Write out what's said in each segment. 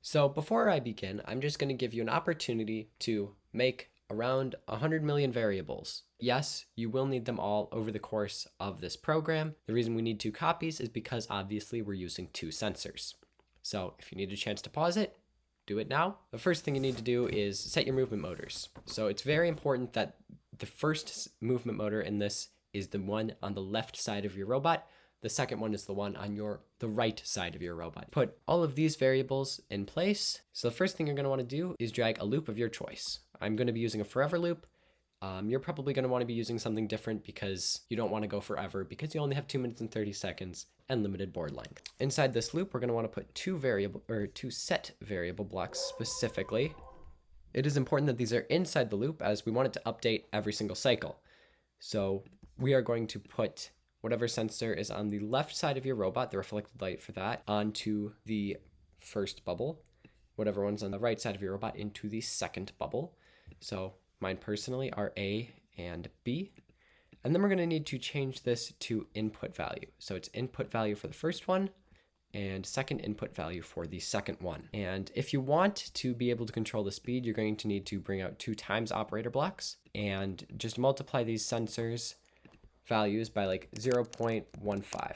So before I begin, I'm just going to give you an opportunity to make around 100 million variables. Yes, you will need them all over the course of this program. The reason we need 2 copies is because obviously we're using 2 sensors. So if you need a chance to pause it, do it now. The first thing you need to do is set your movement motors. So it's very important that the first movement motor in this is the one on the left side of your robot. The second one is the one on the right side of your robot. Put all of these variables in place. So the first thing you're going to want to do is drag a loop of your choice. I'm going to be using a forever loop. You're probably going to want to be using something different because you don't want to go forever because you only have 2 minutes and 30 seconds and limited board length. Inside this loop, we're going to want to put two set variable blocks specifically. It is important that these are inside the loop as we want it to update every single cycle. So we are going to put whatever sensor is on the left side of your robot, the reflected light for that, onto the first bubble. Whatever one's on the right side of your robot into the second bubble. So mine personally are A and B. And then we're going to need to change this to input value. So it's input value for the first one and second input value for the second one. And if you want to be able to control the speed, you're going to need to bring out 2 times operator blocks and just multiply these sensors values by like 0.15.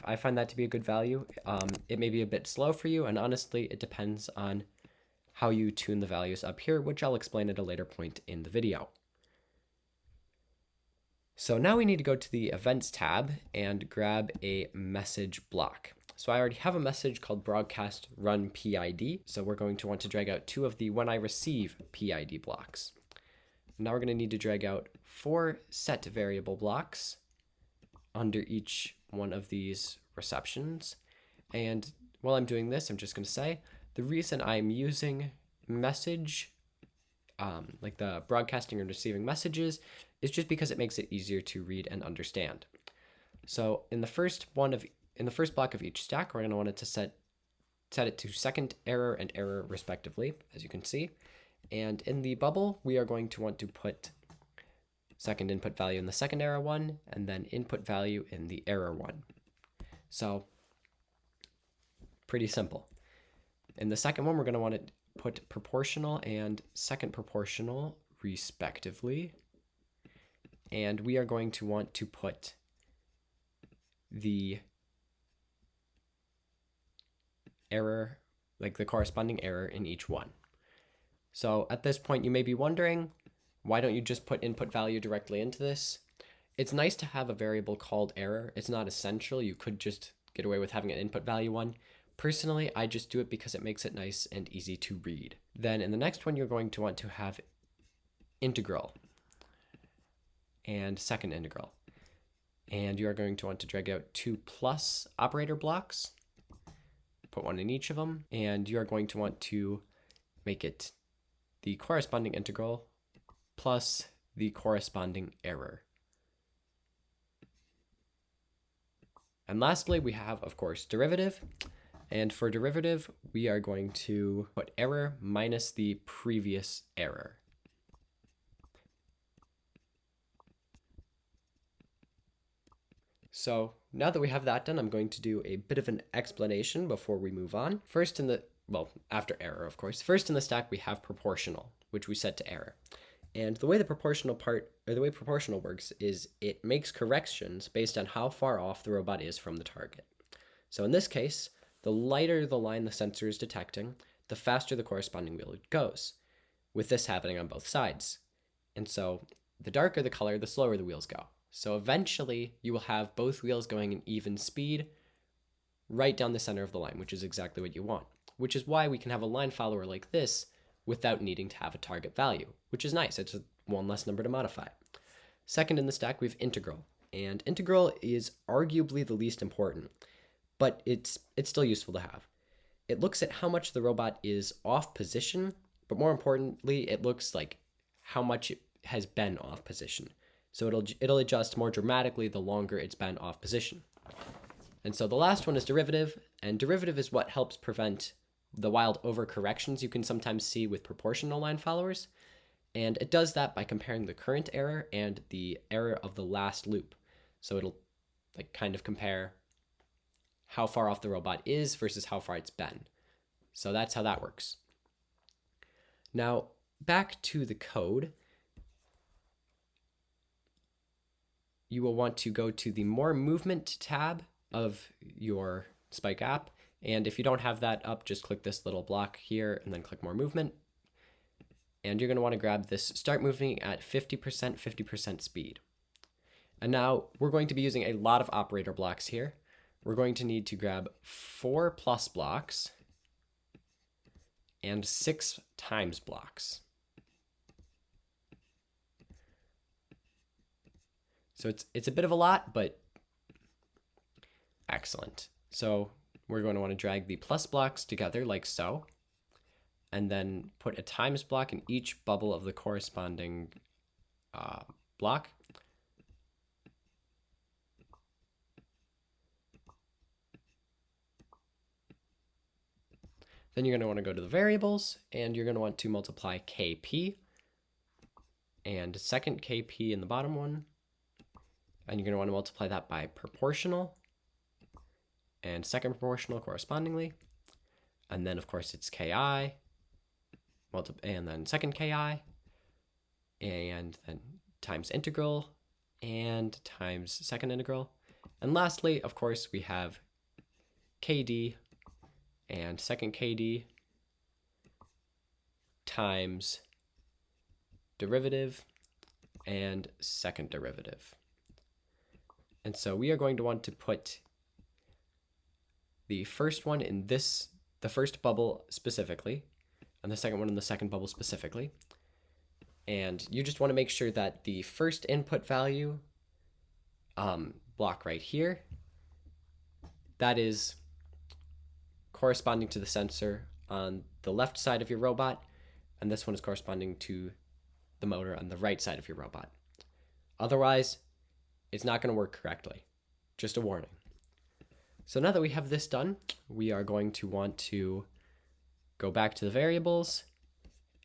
I find that to be a good value. It may be a bit slow for you, and honestly, it depends on how you tune the values up here, which I'll explain at a later point in the video. So now we need to go to the Events tab and grab a message block. So I already have a message called broadcast run PID, so we're going to want to drag out 2 of the when I receive PID blocks. Now we're going to need to drag out 4 set variable blocks under each one of these receptions. And while I'm doing this, I'm just going to say the reason I'm using message, like the broadcasting and receiving messages, is just because it makes it easier to read and understand. So in the first block of each stack, we're going to want it to set it to second error and error respectively, as you can see. And in the bubble, we are going to want to put second input value in the second error one, and then input value in the error one. So pretty simple. In the second one, we're going to want to put proportional and second proportional respectively. And we are going to want to put the error, like the corresponding error in each one. So at this point, you may be wondering, why don't you just put input value directly into this? It's nice to have a variable called error. It's not essential. You could just get away with having an input value one. Personally, I just do it because it makes it nice and easy to read. Then in the next one, you're going to want to have integral and second integral. And you are going to want to drag out 2 plus operator blocks, put 1 in each of them, and you are going to want to make it the corresponding integral plus the corresponding error. And lastly, we have, of course, derivative. And for derivative, we are going to put error minus the previous error. So now that we have that done, I'm going to do a bit of an explanation before we move on. After error, of course. First in the stack, we have proportional, which we set to error. And the way the proportional works is it makes corrections based on how far off the robot is from the target. So in this case, the lighter the line the sensor is detecting, the faster the corresponding wheel goes, with this happening on both sides. And so the darker the color, the slower the wheels go. So eventually you will have both wheels going in even speed right down the center of the line, which is exactly what you want, which is why we can have a line follower like this without needing to have a target value, which is nice. It's 1 less number to modify. Second in the stack, we have integral. And integral is arguably the least important, but it's still useful to have. It looks at how much the robot is off position, but more importantly, it looks like how much it has been off position. So it'll adjust more dramatically the longer it's been off position. And so the last one is derivative, and derivative is what helps prevent the wild overcorrections you can sometimes see with proportional line followers. And it does that by comparing the current error and the error of the last loop. So it'll kind of compare how far off the robot is versus how far it's been. So that's how that works. Now, back to the code, you will want to go to the More Movement tab of your Spike app. And if you don't have that up, just click this little block here and then click More Movement. And you're going to want to grab this Start Moving at 50% speed. And now we're going to be using a lot of operator blocks here. We're going to need to grab 4 plus blocks and 6 times blocks. So it's a bit of a lot, but excellent. So we're going to want to drag the plus blocks together like so, and then put a times block in each bubble of the corresponding block. Then you're going to want to go to the variables, and you're going to want to multiply kp and second kp in the bottom one. And you're going to want to multiply that by proportional and second proportional correspondingly. And then, of course, it's ki, and then second ki, and then times integral, and times second integral. And lastly, of course, we have kd and second kd times derivative and second derivative. And so we are going to want to put the first one in the first bubble specifically, and the second one in the second bubble specifically. And you just want to make sure that the first input value block right here, that is corresponding to the sensor on the left side of your robot, and this one is corresponding to the motor on the right side of your robot. Otherwise, it's not going to work correctly. Just a warning. So now that we have this done, we are going to want to go back to the variables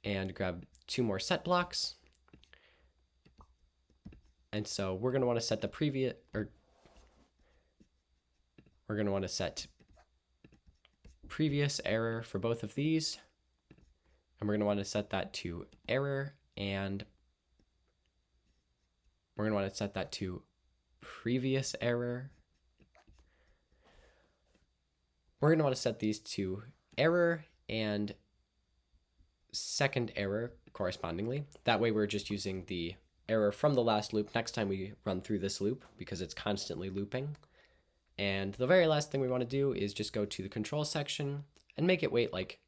and grab 2 more set blocks. And so we're going to want to set the we're going to want to set previous error for both of these. And we're going to want to set that to error, and we're going to want to set that to previous error. We're going to want to set these to error and second error correspondingly. That way we're just using the error from the last loop next time we run through this loop, because it's constantly looping. And the very last thing we want to do is just go to the control section and make it wait like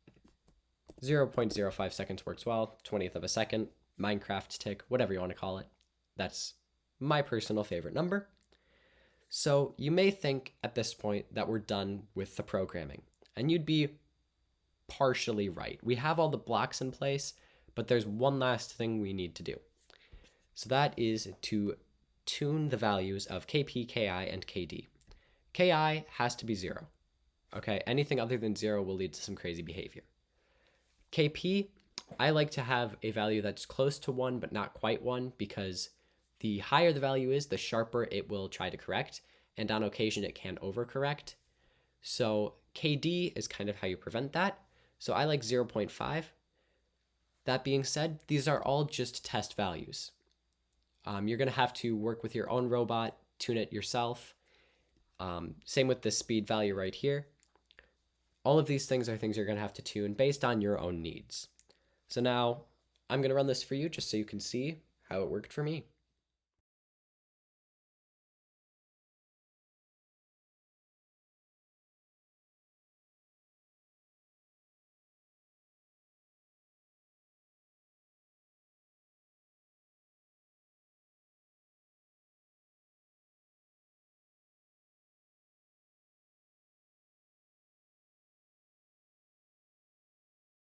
0.05 seconds works well, 20th of a second, Minecraft tick, whatever you want to call it. That's my personal favorite number. So you may think at this point that we're done with the programming, and you'd be partially right. We have all the blocks in place, but there's one last thing we need to do. So that is to tune the values of kp, ki, and kd. Ki has to be 0. Okay, anything other than 0 will lead to some crazy behavior. Kp, I like to have a value that's close to 1 but not quite 1, because the higher the value is, the sharper it will try to correct, and on occasion it can overcorrect. So kd is kind of how you prevent that. So I like 0.5. That being said, these are all just test values. You're going to have to work with your own robot, tune it yourself. Same with the speed value right here. All of these things are things you're going to have to tune based on your own needs. So now I'm going to run this for you just so you can see how it worked for me.